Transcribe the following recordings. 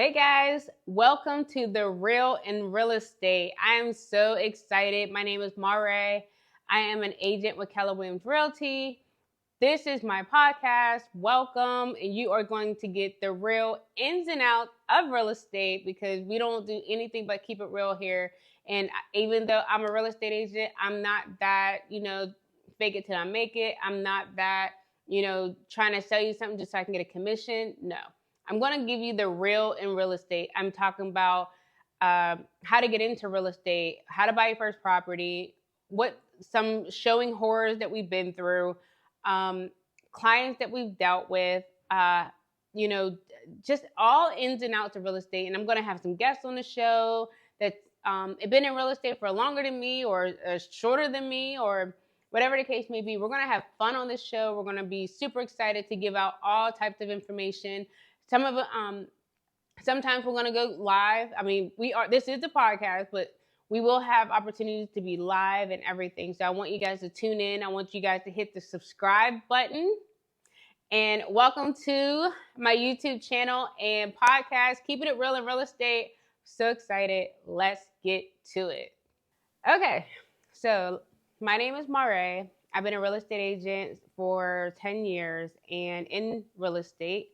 Hey guys, welcome to The Real in Real Estate. I am so excited. My name is Mare. I am an agent with Keller Williams Realty. This is my podcast. Welcome, and you are going to get the real ins and outs of real estate because we don't do anything but keep it real here. And even though I'm a real estate agent, I'm not that, fake it till I make it. I'm not that, trying to sell you something just so I can get a commission. No. I'm going to give you the real in real estate. I'm talking about how to get into real estate, how to buy your first property, what some showing horrors that we've been through, clients that we've dealt with, you know, just all ins and outs of real estate. And I'm going to have some guests on the show that have been in real estate for longer than me or shorter than me or whatever the case may be. We're going to have fun on this show. We're going to be super excited to give out all types of information. Some of it, sometimes we're going to go live. I mean, this is the podcast, but we will have opportunities to be live and everything. So I want you guys to tune in. I want you guys to hit the subscribe button. And welcome to my YouTube channel and podcast, Keeping It Real in Real Estate. So excited. Let's get to it. Okay, so my name is Mare. I've been a real estate agent for 10 years. And in real estate,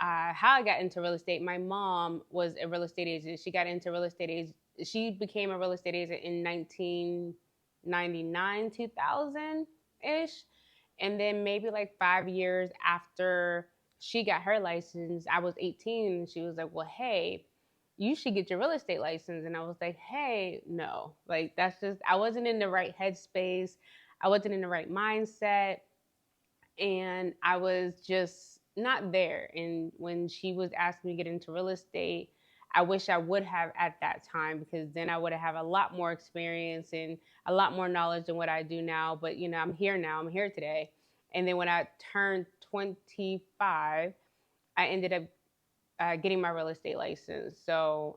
how I got into real estate, my mom was a real estate agent. She got into real estate agent. She became a real estate agent in 1999, 2000-ish. And then maybe like 5 years after she got her license, I was 18. And she was like, well, hey, you should get your real estate license. And I was like, hey, no. Like, that's just, I wasn't in the right headspace. I wasn't in the right mindset. And I was just not there. And when she was asking me to get into real estate, I wish I would have at that time, because then I would have a lot more experience and a lot more knowledge than what I do now. But, I'm here now. I'm here today. And then when I turned 25, I ended up getting my real estate license. So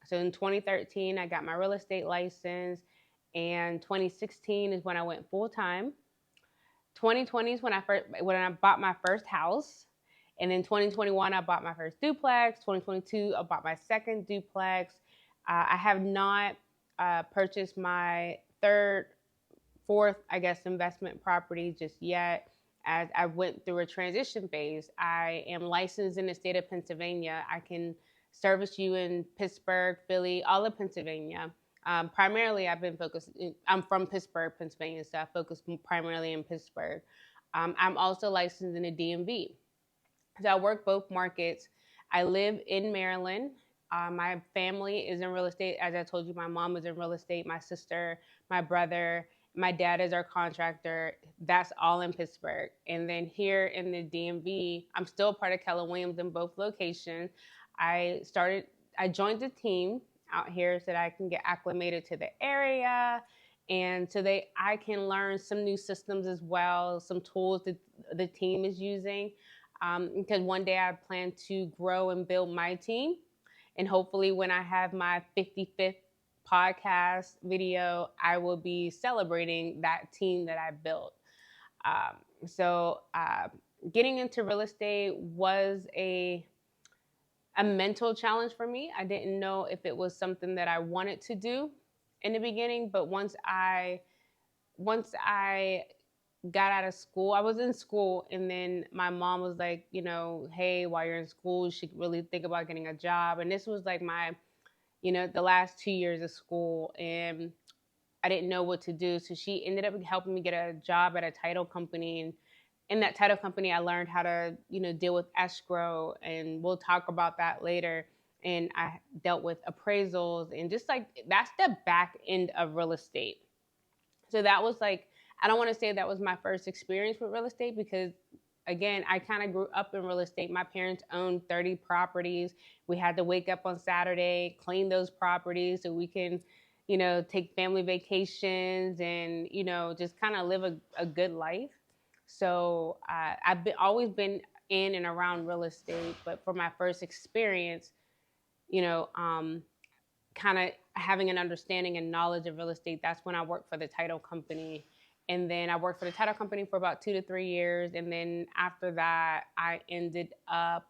in 2013, I got my real estate license. And 2016 is when I went full time. 2020 is when I bought my first house. And then 2021, I bought my first duplex. 2022, I bought my second duplex. I have not purchased my fourth, investment property just yet, as I went through a transition phase. I am licensed in the state of Pennsylvania. I can service you in Pittsburgh, Philly, all of Pennsylvania. Primarily, I'm from Pittsburgh, Pennsylvania, so I focus primarily in Pittsburgh. I'm also licensed in the DMV. So I work both markets. I live in Maryland. My family is in real estate. As I told you, my mom is in real estate, my sister, my brother, my dad is our contractor. That's all in Pittsburgh. And then here in the DMV, I'm still part of Keller Williams in both locations. I joined the team out here so that I can get acclimated to the area, and so I can learn some new systems as well, some tools that the team is using, because one day I plan to grow and build my team, and hopefully when I have my 55th podcast video, I will be celebrating that team that I built. So getting into real estate was a mental challenge for me. I didn't know if it was something that I wanted to do in the beginning, but once I got out of school, I was in school, and then my mom was like, hey, while you're in school, you should really think about getting a job. And this was like my, the last 2 years of school, and I didn't know what to do. So she ended up helping me get a job at a title company, and in that title company, I learned how to, deal with escrow, and we'll talk about that later. And I dealt with appraisals, and just like, that's the back end of real estate. So that was like, I don't want to say that was my first experience with real estate, because again, I kind of grew up in real estate. My parents owned 30 properties. We had to wake up on Saturday, clean those properties so we can, take family vacations and, just kind of live a good life. So I've always been in and around real estate, but for my first experience, kind of having an understanding and knowledge of real estate, that's when I worked for the title company. And then I worked for the title company for about 2 to 3 years. And then after that, I ended up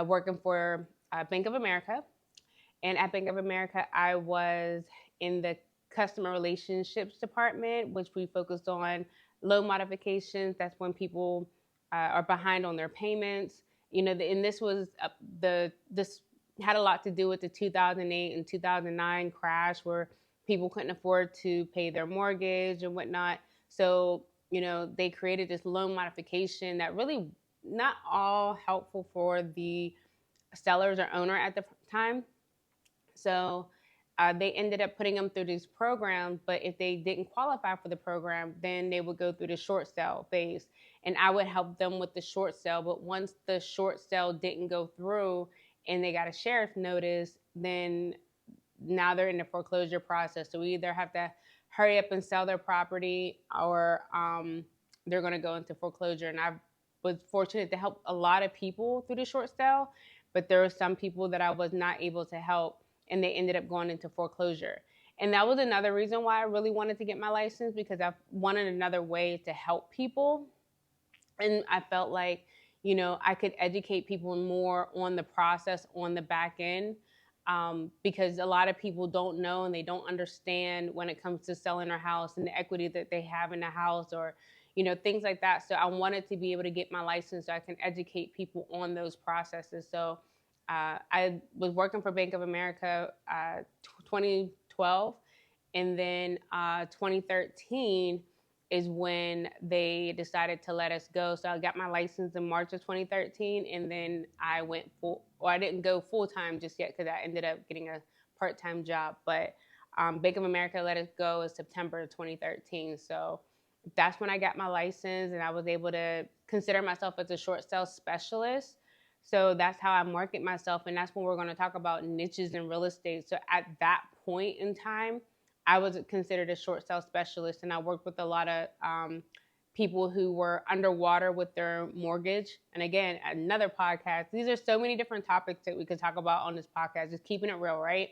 working for Bank of America. And at Bank of America, I was in the customer relationships department, which we focused on loan modifications. That's when people are behind on their payments. And this was this had a lot to do with the 2008 and 2009 crash, where people couldn't afford to pay their mortgage and whatnot. So, they created this loan modification that really not all helpful for the sellers or owner at the time. So they ended up putting them through these programs, but if they didn't qualify for the program, then they would go through the short sale phase. And I would help them with the short sale. But once the short sale didn't go through and they got a sheriff notice, then now they're in the foreclosure process. So we either have to hurry up and sell their property, or they're going to go into foreclosure. And I was fortunate to help a lot of people through the short sale, but there were some people that I was not able to help, and they ended up going into foreclosure. And that was another reason why I really wanted to get my license, because I wanted another way to help people. And I felt like, I could educate people more on the process on the back end, because a lot of people don't know and they don't understand when it comes to selling their house and the equity that they have in the house, or things like that. So I wanted to be able to get my license so I can educate people on those processes. So I was working for Bank of America 2012, and then 2013 is when they decided to let us go. So I got my license in March of 2013, and then I went I didn't go full time just yet, because I ended up getting a part-time job. But Bank of America let us go in September of 2013. So that's when I got my license, and I was able to consider myself as a short sale specialist. So that's how I market myself, and that's when we're going to talk about niches in real estate. So at that point in time, I was considered a short sale specialist, and I worked with a lot of people who were underwater with their mortgage. And again, another podcast. These are so many different topics that we could talk about on this podcast, just keeping it real, right?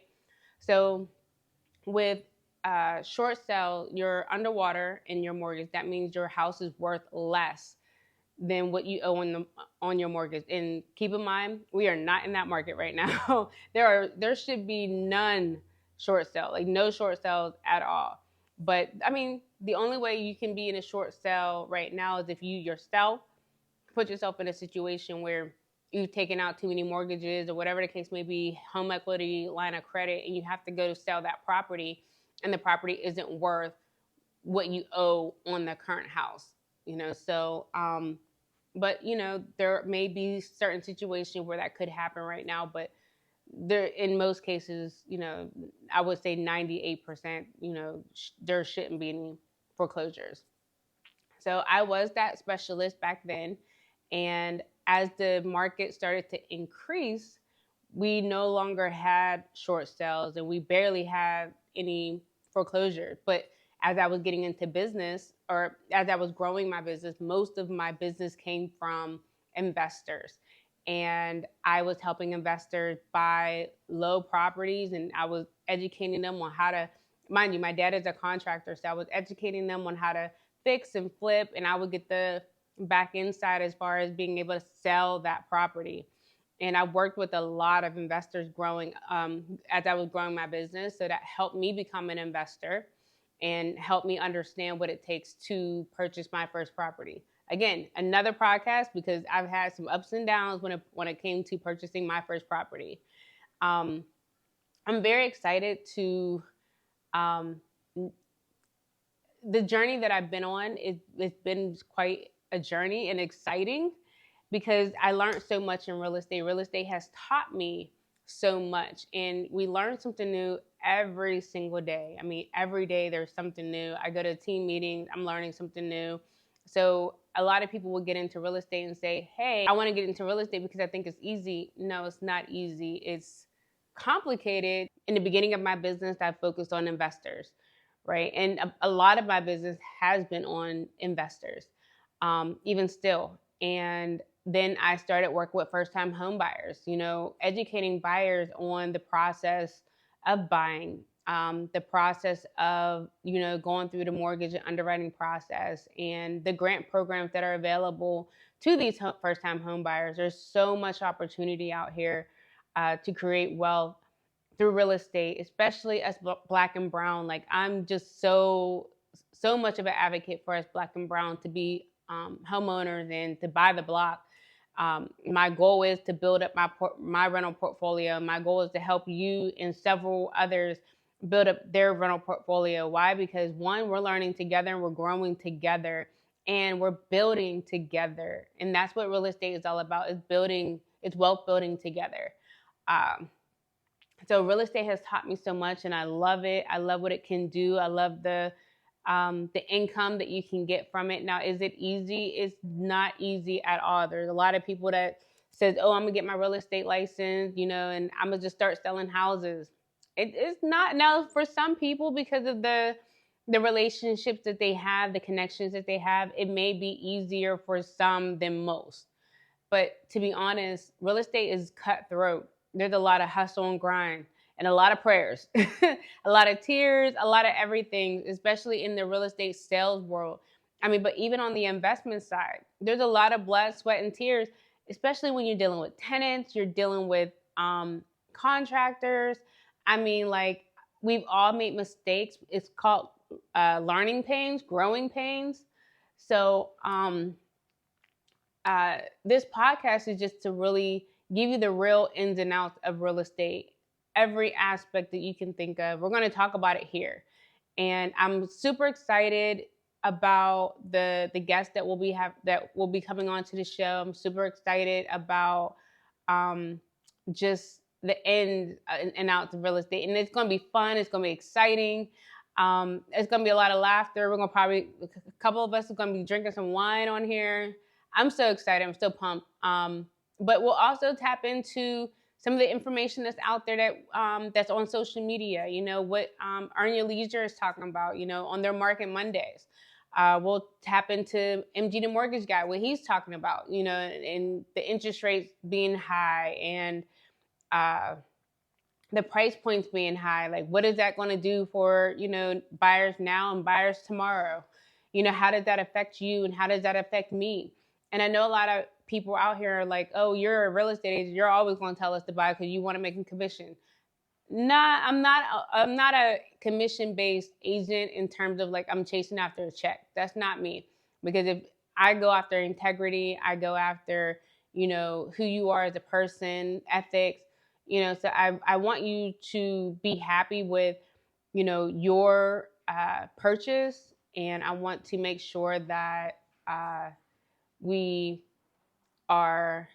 So with short sale, you're underwater in your mortgage. That means your house is worth less than what you owe on your mortgage. And keep in mind, we are not in that market right now. There should be none short sale, like no short sales at all. But I mean, the only way you can be in a short sale right now is if you yourself put yourself in a situation where you've taken out too many mortgages, or whatever the case may be, home equity, line of credit, and you have to go to sell that property, and the property isn't worth what you owe on the current house. So but there may be certain situations where that could happen right now, but there, in most cases, I would say 98%, there shouldn't be any foreclosures. So I was that specialist back then. And as the market started to increase, we no longer had short sales, and we barely had any foreclosures. But as I was getting into business, or as I was growing my business, most of my business came from investors. And I was helping investors buy low properties, and I was educating them on how to, mind you, my dad is a contractor, so I was educating them on how to fix and flip, and I would get the back end side as far as being able to sell that property. And I worked with a lot of investors growing as I was growing my business. So that helped me become an investor and helped me understand what it takes to purchase my first property. Again, another podcast, because I've had some ups and downs when it came to purchasing my first property. I'm very excited to the journey that I've been on. It's been quite a journey and exciting, because I learned so much in real estate. Real estate has taught me so much, and we learn something new every single day. I mean, every day there's something new. I go to team meetings, I'm learning something new. So a lot of people will get into real estate and say, hey, I want to get into real estate because I think it's easy. No, it's not easy. It's complicated. In the beginning of my business, I focused on investors, right? And a lot of my business has been on investors, even still. And then I started work with first-time home buyers, educating buyers on the process of buying, the process of, going through the mortgage and underwriting process, and the grant programs that are available to these first-time home buyers. There's so much opportunity out here. to create wealth through real estate, especially as Black and brown. Like, I'm just so much of an advocate for us Black and brown to be homeowners and to buy the block. My goal is to build up my rental portfolio. My goal is to help you and several others build up their rental portfolio. Why? Because one, we're learning together, we're growing together, and we're building together. And that's what real estate is all about, is building, it's wealth building together. So real estate has taught me so much, and I love it. I love what it can do. I love the income that you can get from it. Now, is it easy? It's not easy at all. There's a lot of people that says, oh, I'm gonna get my real estate license, and I'm gonna just start selling houses. It's not. Now, for some people, because of the relationships that they have, the connections that they have, it may be easier for some than most. But to be honest, real estate is cutthroat. There's a lot of hustle and grind and a lot of prayers, a lot of tears, a lot of everything, especially in the real estate sales world. I mean, but even on the investment side, there's a lot of blood, sweat, and tears, especially when you're dealing with tenants, you're dealing with contractors. I mean, like, we've all made mistakes. It's called learning pains, growing pains. So this podcast is just to really give you the real ins and outs of real estate, every aspect that you can think of. We're going to talk about it here. And I'm super excited about the guests that will be coming on to the show. I'm super excited about just the ins and outs of real estate. And it's going to be fun. It's going to be exciting. It's going to be a lot of laughter. We're going to probably, a couple of us are going to be drinking some wine on here. I'm so excited. I'm so pumped. But we'll also tap into some of the information that's out there that that's on social media. What Earn Your Leisure is talking about, on their Market Mondays. We'll tap into MG the Mortgage Guy, what he's talking about, and the interest rates being high and the price points being high. Like, what is that going to do for, buyers now and buyers tomorrow? How does that affect you and how does that affect me? And I know a lot of people out here are like, oh, you're a real estate agent, you're always going to tell us to buy because you want to make a commission. Nah, I'm not a commission-based agent in terms of like I'm chasing after a check. That's not me. Because if I go after integrity, I go after, who you are as a person, ethics, so I want you to be happy with, your purchase. And I want to make sure that we are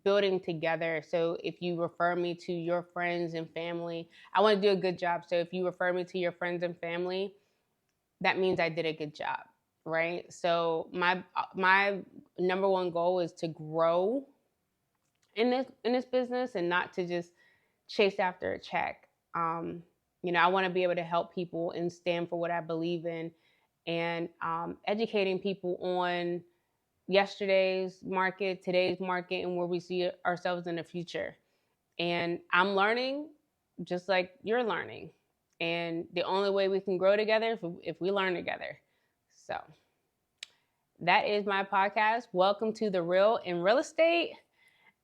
building together. So if you refer me to your friends and family, I want to do a good job. So if you refer me to your friends and family, that means I did a good job, right? So my number one goal is to grow in this business and not to just chase after a check. I want to be able to help people and stand for what I believe in, and educating people on yesterday's market, today's market, and where we see ourselves in the future. And I'm learning just like you're learning. And the only way we can grow together is if we learn together. So that is my podcast. Welcome to The Real in Real Estate.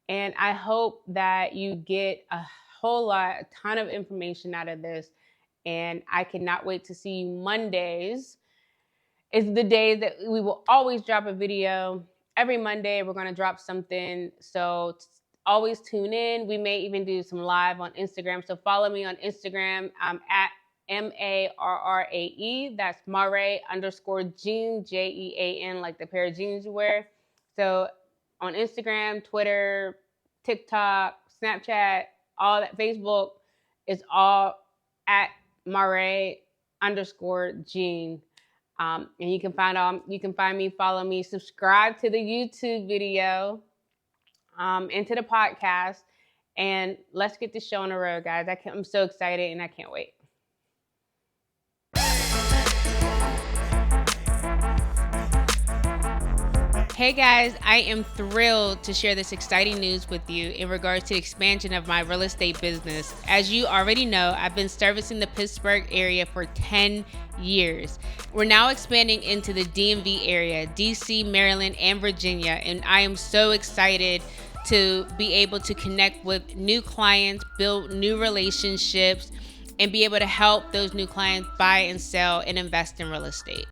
And I hope that you get a ton of information out of this. And I cannot wait to see you Mondays. It's the day that we will always drop a video. Every Monday, we're going to drop something. So always tune in. We may even do some live on Instagram. So follow me on Instagram. I'm at MARRAE. That's Marae_Jean, JEAN, like the pair of jeans you wear. So on Instagram, Twitter, TikTok, Snapchat, all that, Facebook, is all at Marae_Jean. And you can find me, follow me, subscribe to the YouTube video, and to the podcast, and let's get this show on the road, guys. I'm so excited and I can't wait. Hey guys, I am thrilled to share this exciting news with you in regards to the expansion of my real estate business. As you already know, I've been servicing the Pittsburgh area for 10 years. We're now expanding into the DMV area, DC, Maryland, and Virginia, and I am so excited to be able to connect with new clients, build new relationships, and be able to help those new clients buy and sell and invest in real estate.